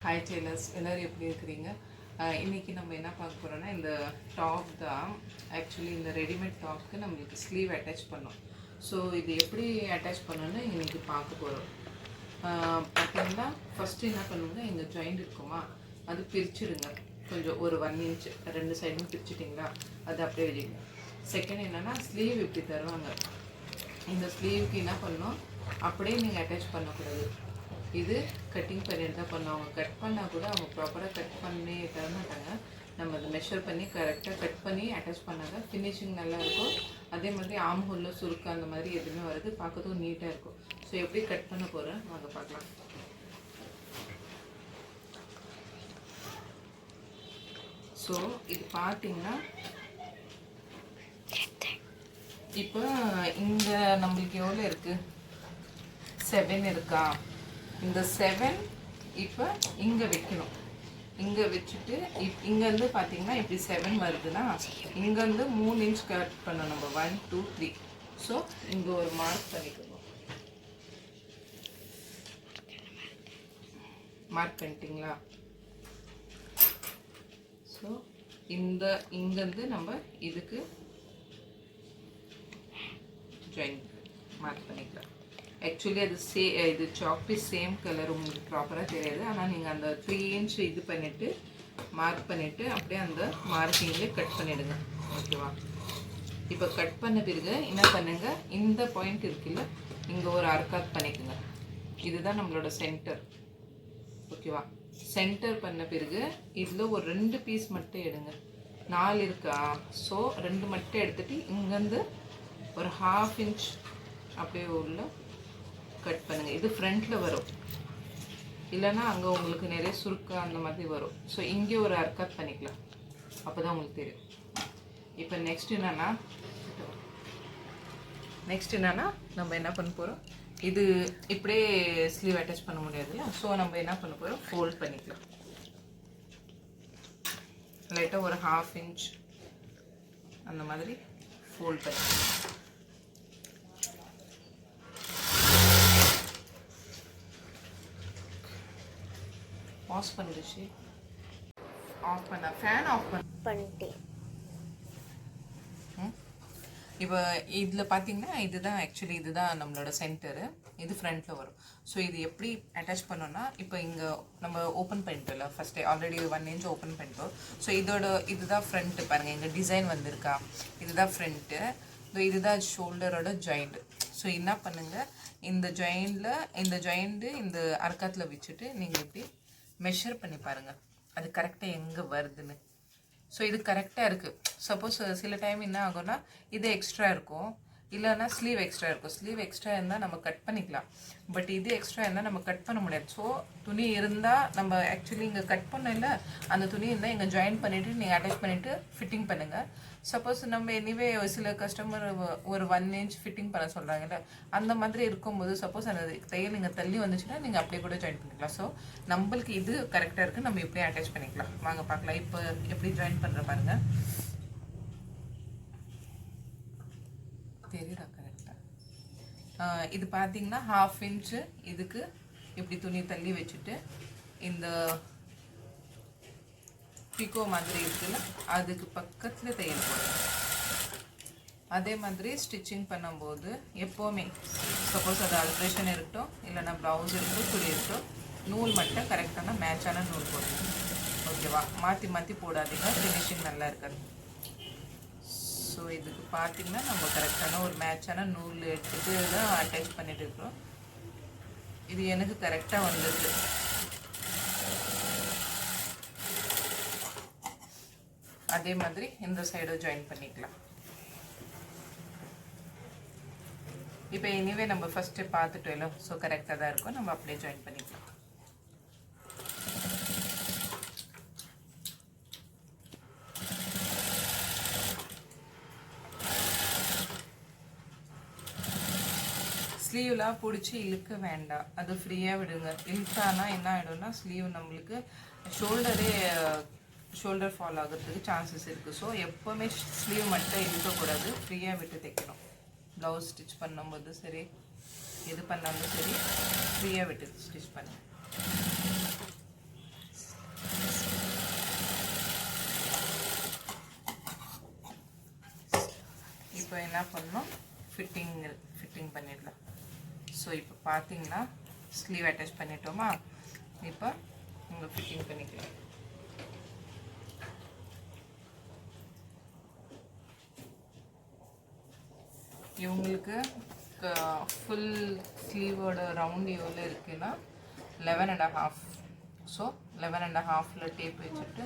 Hi tailors, எல்லோரும் எப்படி இருக்கிறீங்க? இன்றைக்கி நம்ம என்ன பார்க்க போகிறோன்னா, இந்த டாப் தான். ஆக்சுவலி இந்த ரெடிமேட் டாப்க்கு நம்மளுக்கு ஸ்லீவ் அட்டாச் பண்ணோம். ஸோ இது எப்படி அட்டாச் பண்ணணும்னு இன்றைக்கி பார்க்க போகிறோம். பார்த்தீங்கன்னா ஃபஸ்ட்டு என்ன பண்ணுங்க, இந்த ஜாயிண்ட் இருக்குமா அது பிரிச்சுடுங்க. கொஞ்சம் ஒரு 1 இன்ச் 2 சைடும் பிரிச்சுட்டிங்களா, அது அப்படியே வைங்க. செகண்ட் என்னென்னா, ஸ்லீவ் இப்படி தருவாங்க. இந்த ஸ்லீவுக்கு என்ன பண்ணணும், அப்படியே நீங்கள் அட்டாச் பண்ணக்கூடாது. இது கட்டிங் பண்ணிட்டு தான் பண்ணுவாங்க. கட் பண்ணால் கூட அவங்க ப்ராப்பராக கட் பண்ணி தர மாட்டாங்க. நம்ம அதை மெஷர் பண்ணி கரெக்டாக கட் பண்ணி அட்டாச் பண்ணாங்க ஃபினிஷிங் நல்லா இருக்கும். அதே மாதிரி ஆம் ஹோலில் சுருக்கம் அந்த மாதிரி எதுவுமே வருது, பார்க்கறதுக்கும் நீட்டாக இருக்கும். ஸோ எப்படி கட் பண்ண போகிறேன் வாங்க பார்க்கலாம். ஸோ இது பார்த்தீங்கன்னா இப்போ இங்கே நம்மளுக்கு எவ்வளோ இருக்குது, 7 இருக்கா. இந்த 7 இப்போ இங்கே வைக்கணும். இங்கே வச்சுட்டு இங்கேருந்து பார்த்தீங்கன்னா இப்படி 7 வருதுன்னா இங்கேருந்து 3 இன்ச் கட் பண்ணணும் நம்ம. 1 2 3. ஸோ இங்கே ஒரு மார்க் பண்ணிக்கணும். மார்க் பண்ணிட்டீங்களா? ஸோ இங்கேருந்து நம்ம இதுக்கு ஜாயின் மார்க் பண்ணிக்கலாம். ஆக்சுவலி அது இது சாக் பீஸ் சேம் கலர் உங்களுக்கு ப்ராப்பராக தெரியாது. ஆனால் நீங்கள் அந்த 3 இன்ச் இது பண்ணிவிட்டு மார்க் பண்ணிவிட்டு அப்படியே அந்த மார்க்கிங்லேயே கட் பண்ணிவிடுங்க. ஓகேவா? இப்போ கட் பண்ண பிறகு என்ன பண்ணுங்க, இந்த பாயிண்ட் இருக்குல்ல, இங்கே ஒரு அர்க்காத் பண்ணிக்கோங்க. இதுதான் நம்மளோட சென்டர். ஓகேவா? சென்டர் பண்ண பிறகு இதில் ஒரு 2 பீஸ் மட்டும் எடுங்க. 4 இருக்கா, ஸோ 2 மட்டும் எடுத்துகிட்டு இங்கேருந்து ஒரு 1/2 இன்ச் அப்படியே உள்ள கட் பண்ணுங்கள். இது ஃப்ரண்ட்டில் வரும், இல்லைன்னா அங்கே உங்களுக்கு நிறைய சுருக்கம் அந்த மாதிரி வரும். ஸோ இங்கே ஒரு அர்க்காத் பண்ணிக்கலாம், அப்போ தான் உங்களுக்கு தெரியும். இப்போ நெக்ஸ்ட் என்னென்னா நம்ம என்ன பண்ண போகிறோம், இது இப்படியே ஸ்லீவ் அட்டாச் பண்ண முடியாதுல்ல. ஸோ நம்ம என்ன பண்ண போகிறோம், ஃபோல்ட் பண்ணிக்கலாம். லைட்டாக ஒரு 1/2 இன்ச் அந்த மாதிரி ஃபோல்ட் பண்ணிக்கலாம். ஆஃப் பண்ணிடுச்சு. ஆஃப் பண்ண ஃபேன் ஆஃப் பண்ணிட்டேன். இப்போ இதில் பார்த்தீங்கன்னா இதுதான் ஆக்சுவலி இதுதான் நம்மளோட சென்டரு. இது ஃப்ரண்ட்டில் வரும். ஸோ இது எப்படி அட்டாச் பண்ணோன்னா, இப்போ இங்கே நம்ம ஓப்பன் பண்ணிட்டோம்ல, ஃபஸ்ட்டே ஆல்ரெடி 1 இன்ச் ஓப்பன் பண்ணிட்டோம். ஸோ இதுதான் ஃப்ரண்ட்டு பாருங்கள், இங்கே டிசைன் வந்திருக்கா, இதுதான் ஃப்ரண்ட்டு. இதுதான் ஷோல்டரோட ஜாயிண்ட். ஸோ என்ன பண்ணுங்கள், இந்த ஜாயிண்ட்டு இந்த அர்க்காத்தில் வச்சுட்டு நீங்கள் இப்படி மெஷர் பண்ணி பாருங்கள், அது கரெக்டாக எங்கே வருதுன்னு. ஸோ இது கரெக்டாக இருக்குது. சப்போஸ் சில டைம் என்ன ஆகும்னா இது எக்ஸ்ட்ரா இருக்கும், இல்லைன்னா ஸ்லீவ் எக்ஸ்ட்ரா இருக்கும். ஸ்லீவ் எக்ஸ்ட்ரா இருந்தால் நம்ம கட் பண்ணிக்கலாம், பட் இது எக்ஸ்ட்ரா இருந்தால் நம்ம கட் பண்ண முடியாது. ஸோ துணி இருந்தால் நம்ம ஆக்சுவலி இங்கே கட் பண்ணல, அந்த துணி இருந்தால் இங்கே ஜாயின் பண்ணிவிட்டு நீங்கள் அட்டாச் பண்ணிவிட்டு ஃபிட்டிங் பண்ணுங்கள். சப்போஸ் நம்ம எனிவே சில கஸ்டமர் ஒரு 1 இன்ச் ஃபிட்டிங் பண்ண சொல்கிறாங்கல்ல, அந்த மாதிரி இருக்கும்போது சப்போஸ் அந்த தையல் நீங்கள் தள்ளி வந்துச்சுன்னா நீங்கள் அப்படியே கூட ஜாயின் பண்ணிக்கலாம். ஸோ நம்மளுக்கு இது கரெக்டாக இருக்குது, நம்ம இப்படியே அட்டாச் பண்ணிக்கலாம். வாங்க பார்க்கலாம் இப்போ எப்படி ஜாயின் பண்ணுற பாருங்கள். தெரியுதா கரெக்டாக? இது பார்த்தீங்கன்னா 1/2 இன்ச்சு இதுக்கு இப்படி துணி தள்ளி வச்சுட்டு இந்த பிகோ மாதிரி இருக்குல்ல, அதுக்கு பக்கத்தில் தையல் போடுங்க. அதே மாதிரி ஸ்டிச்சிங் பண்ணும்போது எப்போவுமே சப்போஸ் அது ஆல்ட்ரேஷன் இருக்கட்டும், இல்லைன்னா ப்ளவுஸ் இருக்கட்டும், சுடி இருக்கட்டும், நூல் மட்டும் கரெக்டான மேட்சான நூல் போடுங்க. ஓகேவா? மாற்றி மாற்றி போடாதீங்க, ஃபினிஷிங் நல்லா இருக்காது. ஸோ இதுக்கு பார்த்தீங்கன்னா நம்ம கரெக்டான ஒரு மேட்சான நூல் எடுத்துகிட்டு தான் அட்டாச் பண்ணிட்டு இருக்கிறோம். இது எனக்கு கரெக்டாக வந்துடுது. அதே மாதிரி இந்த சைடும் ஜாயின் பண்ணிக்கலாம். இப்போ எனிவே நம்ம ஃபஸ்ட்டு பார்த்துட்டோம், ஸோ கரெக்டாக தான் இருக்கும், நம்ம அப்படியே ஜாயின் பண்ணிக்கலாம். ஸ்லீவ்லாம் பிடிச்சி இழுக்க வேண்டாம், அது ஃப்ரீயாக விடுங்க. இழுத்தானா என்ன ஆகிடும்னா ஸ்லீவ் நம்மளுக்கு ஷோல்டர் ஃபால் ஆகிறதுக்கு சான்சஸ் இருக்குது. ஸோ எப்போவுமே ஸ்லீவ் மட்டும் இழுக்கக்கூடாது, ஃப்ரீயாக விட்டு தைக்கணும். ப்ளவுஸ் ஸ்டிச் பண்ணும்போது சரி, எது பண்ணாலும் சரி, ஃப்ரீயாக விட்டு ஸ்டிச் பண்ணுங்கள். இப்போ என்ன பண்ணணும், ஃபிட்டிங் பண்ணிடலாம். ஸோ இப்போ பார்த்தீங்கன்னா ஸ்லீவ் அட்டாச் பண்ணிட்டோமா, இப்போ உங்கள் ஃபிட்டிங் பண்ணிக்கலாம். இவங்களுக்கு ஃபுல் ஸ்லீவோட ரவுண்ட் எவ்வளோ இருக்குன்னா 11.5. ஸோ 11.5 டேப் வச்சுட்டு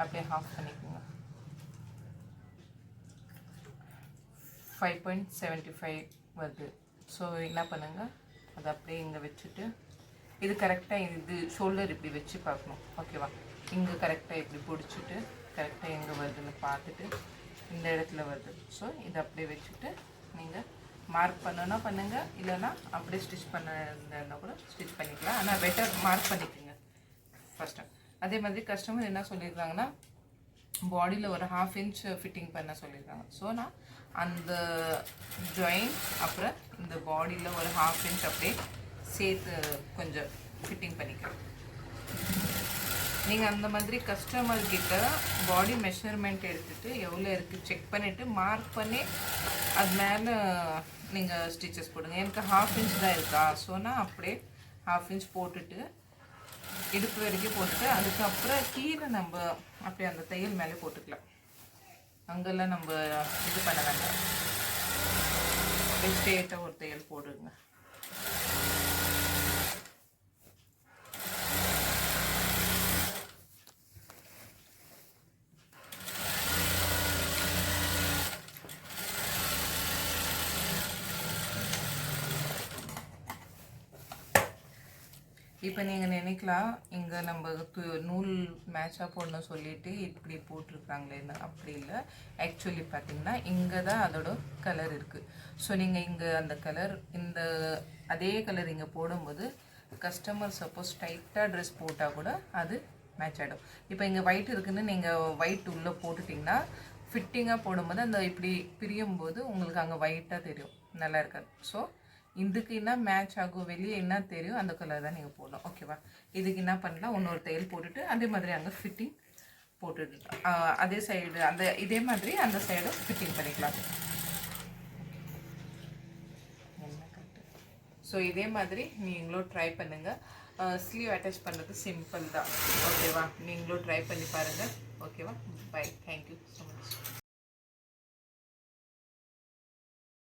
அப்படியே ஹாஃப் பண்ணிக்கோங்க. 5.75 வருது. ஸோ என்ன பண்ணுங்கள், அதை அப்படியே இங்கே வச்சுட்டு, இது கரெக்டாக இது ஷோல்டர் இப்படி வச்சு பார்க்கணும். ஓகேவா, இங்கே கரெக்டாக இப்படி பிடிச்சிட்டு கரெக்டாக எங்கே வருதுன்னு பார்த்துட்டு இந்த இடத்துல வருது. ஸோ இதை அப்படியே வச்சுட்டு நீங்கள் மார்க் பண்ணனா பண்ணுங்கள், இல்லைனா அப்படியே ஸ்டிச் பண்ணா கூட ஸ்டிச் பண்ணிக்கலாம். ஆனால் பெட்டர் மார்க் பண்ணிக்கோங்க ஃபஸ்ட்டு. அதே மாதிரி கஸ்டமர் என்ன சொல்லியிருக்காங்கன்னா, பாடியில் ஒரு 1/2 inch ஃபிட்டிங் பண்ண சொல்லியிருக்காங்க. ஸோ நான் அந்த ஜாயிண்ட் அப்புறம் இந்த பாடியில் ஒரு 1/2 inch அப்படியே சேர்த்து கொஞ்சம் ஃபிட்டிங் பண்ணிக்கிறேன். நீங்கள் அந்த மாதிரி கஸ்டமர்கிட்ட பாடி மெஷர்மெண்ட் எடுத்துகிட்டு எவ்வளோ இருக்குது செக் பண்ணிவிட்டு மார்க் பண்ணி அது மேலே நீங்கள் ஸ்டிச்சஸ் போடுங்க. எனக்கு 1/2 inch தான் இருக்கா, ஸோ நான் அப்படியே 1/2 inch போட்டுட்டு இடுப்பு வரைக்கும் போட்டுட்டு அதுக்கப்புறம் கீழே நம்ம அப்படியே அந்த தையல் மேலே போட்டுக்கலாம். அங்கெல்லாம் நம்ம இது பண்ண வேண்டாம், அப்படியே ஸ்ட்ரெயிட்டாக ஒரு தையல் போடுங்க. இப்போ நீங்கள் நினைக்கலாம், இங்கே நம்ம நூல் மேட்சாக போடணும் சொல்லிட்டு இப்படி போட்டிருக்காங்களேன்னு. அப்படி இல்லை. ஆக்சுவலி பார்த்தீங்கன்னா இங்கே தான் அதோட கலர் இருக்குது. ஸோ நீங்கள் இங்கே அந்த கலர் இந்த அதே கலர் இங்கே போடும்போது கஸ்டமர் சப்போஸ் டைட்டாக ட்ரெஸ் போட்டால் கூட அது மேட்ச் ஆகிடும். இப்போ இங்கே ஒயிட் இருக்குதுன்னு நீங்கள் ஒயிட் உள்ளே போட்டுட்டிங்கன்னா ஃபிட்டிங்காக போடும்போது அந்த இப்படி பிரியும் போது உங்களுக்கு அங்கே ஒயிட்டாக தெரியும், நல்லா இருக்காது. ஸோ இதுக்கு என்ன மேட்ச் ஆகும், வெளியே என்ன தெரியும் அந்த கலர் தான் நீங்கள் போடணும். ஓகேவா, இதுக்கு என்ன பண்ணலாம், இன்னொரு தையல் போட்டுட்டு அதே மாதிரி அங்கே ஃபிட்டிங் போட்டுட்டு அதே சைடு அந்த இதே மாதிரி அந்த சைடும் ஃபிட்டிங் பண்ணிக்கலாம். ஸோ இதே மாதிரி நீங்களும் ட்ரை பண்ணுங்கள். ஸ்லீவ் அட்டாச் பண்ணுறது சிம்பிள் தான். ஓகேவா, நீங்களும் ட்ரை பண்ணி பாருங்கள். ஓகேவா, பை. Thank you so much.